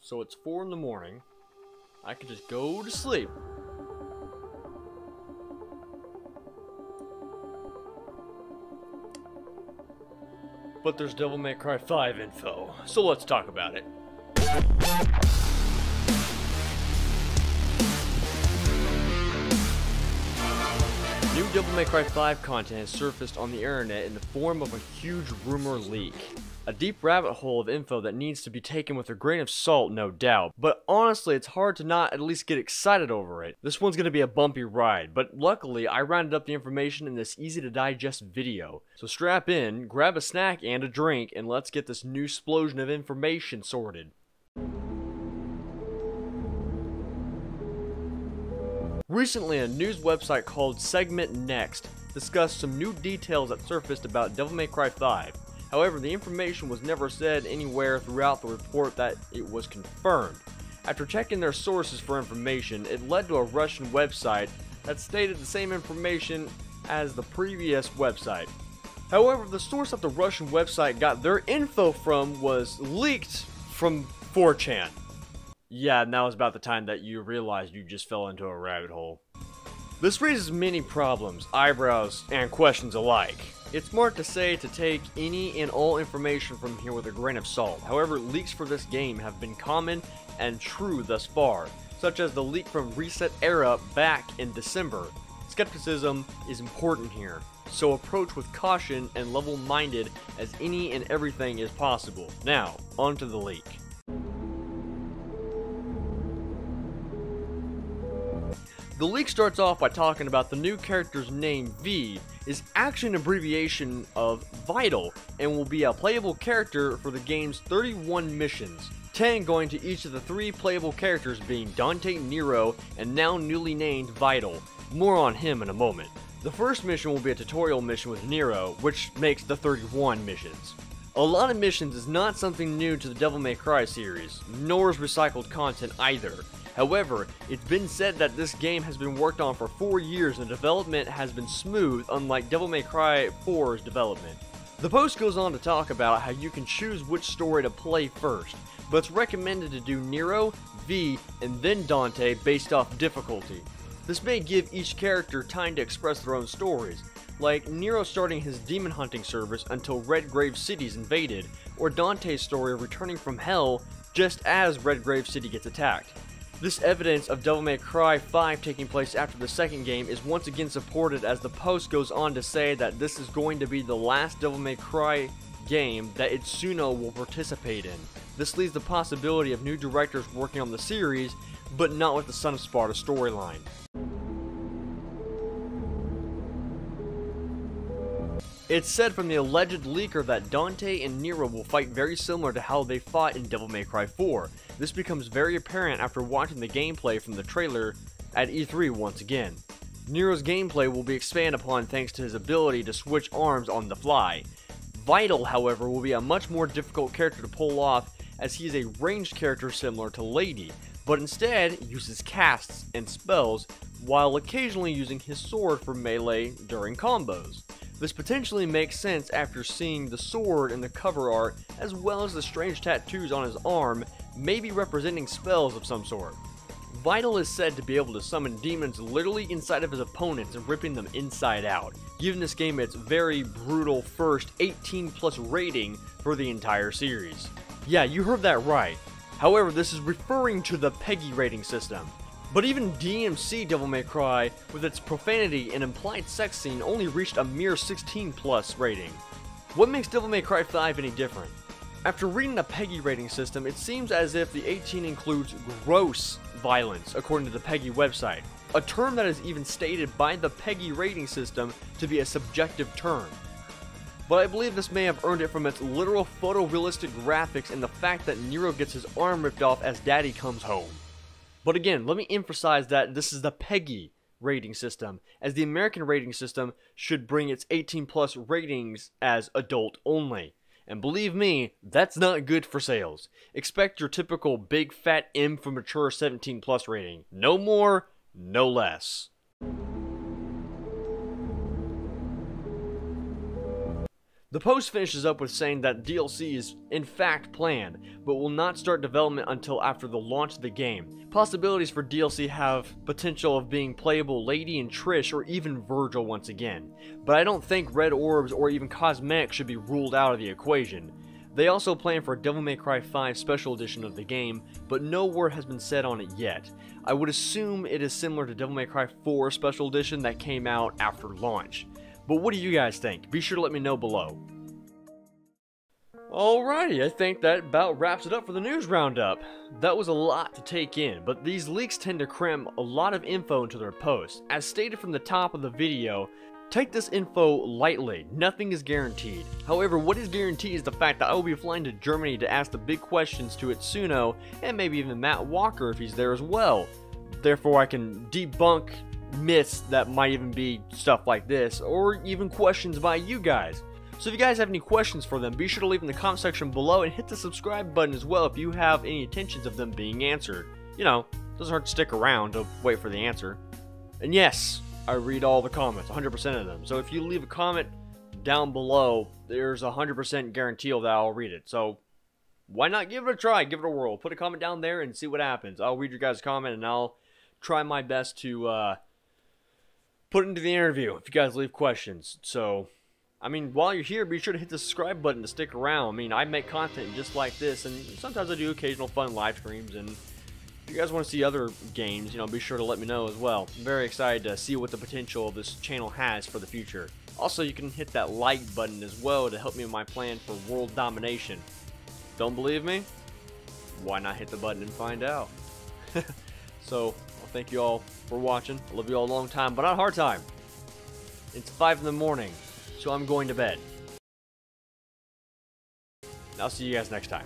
so it's 4 in the morning. I could just go to sleep. But there's Devil May Cry 5 info, so let's talk about it. New Devil May Cry 5 content has surfaced on the internet in the form of a huge rumor leak. A deep rabbit hole of info that needs to be taken with a grain of salt, no doubt, but honestly it's hard to not at least get excited over it. This one's gonna be a bumpy ride, but luckily I rounded up the information in this easy to digest video. So strap in, grab a snack and a drink, and let's get this new explosion of information sorted. Recently, a news website called Segment Next discussed some new details that surfaced about Devil May Cry 5. However, the information was never said anywhere throughout the report that it was confirmed. After checking their sources for information, it led to a Russian website that stated the same information as the previous website. However, the source that the Russian website got their info from was leaked from 4chan. Yeah, now is about the time that you realized you just fell into a rabbit hole. This raises many problems, eyebrows, and questions alike. It's smart to say to take any and all information from here with a grain of salt. However, leaks for this game have been common and true thus far, such as the leak from Reset Era back in December. Skepticism is important here, so approach with caution and level-minded as any and everything is possible. Now, on to the leak. The leak starts off by talking about the new character's name, V, is actually an abbreviation of Vital, and will be a playable character for the game's 31 missions, 10 going to each of the 3 playable characters being Dante, Nero, and now newly named Vital. More on him in a moment. The first mission will be a tutorial mission with Nero, which makes the 31 missions. A lot of missions is not something new to the Devil May Cry series, nor is recycled content either. However, it's been said that this game has been worked on for 4 years and development has been smooth, unlike Devil May Cry 4's development. The post goes on to talk about how you can choose which story to play first, but it's recommended to do Nero, V, and then Dante based off difficulty. This may give each character time to express their own stories, like Nero starting his demon hunting service until Redgrave City is invaded, or Dante's story of returning from hell just as Redgrave City gets attacked. This evidence of Devil May Cry 5 taking place after the second game is once again supported, as the post goes on to say that this is going to be the last Devil May Cry game that Itsuno will participate in. This leaves the possibility of new directors working on the series, but not with the Son of Sparta storyline. It's said from the alleged leaker that Dante and Nero will fight very similar to how they fought in Devil May Cry 4. This becomes very apparent after watching the gameplay from the trailer at E3 once again. Nero's gameplay will be expanded upon thanks to his ability to switch arms on the fly. Vital, however, will be a much more difficult character to pull off, as he is a ranged character similar to Lady, but instead uses casts and spells while occasionally using his sword for melee during combos. This potentially makes sense after seeing the sword in the cover art, as well as the strange tattoos on his arm, maybe representing spells of some sort. Vital is said to be able to summon demons literally inside of his opponents and ripping them inside out, giving this game its very brutal first 18+ rating for the entire series. Yeah, you heard that right. However, this is referring to the PEGI rating system. But even DMC Devil May Cry, with its profanity and implied sex scene, only reached a mere 16+ rating. What makes Devil May Cry 5 any different? After reading the PEGI rating system, it seems as if the 18 includes gross violence, according to the PEGI website, a term that is even stated by the PEGI rating system to be a subjective term. But I believe this may have earned it from its literal photorealistic graphics and the fact that Nero gets his arm ripped off as Daddy comes home. But again, let me emphasize that this is the PEGI rating system, as the American rating system should bring its 18+ ratings as adult only. And believe me, that's not good for sales. Expect your typical big fat M for mature 17+ rating. No more, no less. The post finishes up with saying that DLC is in fact planned, but will not start development until after the launch of the game. Possibilities for DLC have potential of being playable Lady and Trish or even Virgil once again, but I don't think red orbs or even cosmetics should be ruled out of the equation. They also plan for a Devil May Cry 5 special edition of the game, but no word has been said on it yet. I would assume it is similar to Devil May Cry 4 special edition that came out after launch. But what do you guys think? Be sure to let me know below. Alrighty, I think that about wraps it up for the news roundup. That was a lot to take in, but these leaks tend to cram a lot of info into their posts. As stated from the top of the video, take this info lightly, nothing is guaranteed. However, what is guaranteed is the fact that I will be flying to Germany to ask the big questions to Itsuno, and maybe even Matt Walker if he's there as well. Therefore, I can debunk myths that might even be stuff like this, or even questions by you guys. So if you guys have any questions for them, be sure to leave in the comment section below and hit the subscribe button as well if you have any intentions of them being answered. You know, doesn't hurt to stick around to wait for the answer. And yes, I read all the comments, 100% of them. So if you leave a comment down below, there's a 100% guarantee that I'll read it. So why not give it a try, give it a whirl. Put a comment down there and see what happens. I'll read your guys' comment and I'll try my best to put it into the interview if you guys leave questions. So, I mean, while you're here, be sure to hit the subscribe button to stick around. I mean, I make content just like this, and sometimes I do occasional fun live streams, and if you guys want to see other games, you know, be sure to let me know as well. I'm very excited to see what the potential of this channel has for the future. Also, you can hit that like button as well to help me in my plan for world domination. Don't believe me? Why not hit the button and find out? So, well, thank you all for watching. I love you all a long time, but not a hard time. It's 5 in the morning, so I'm going to bed. I'll see you guys next time.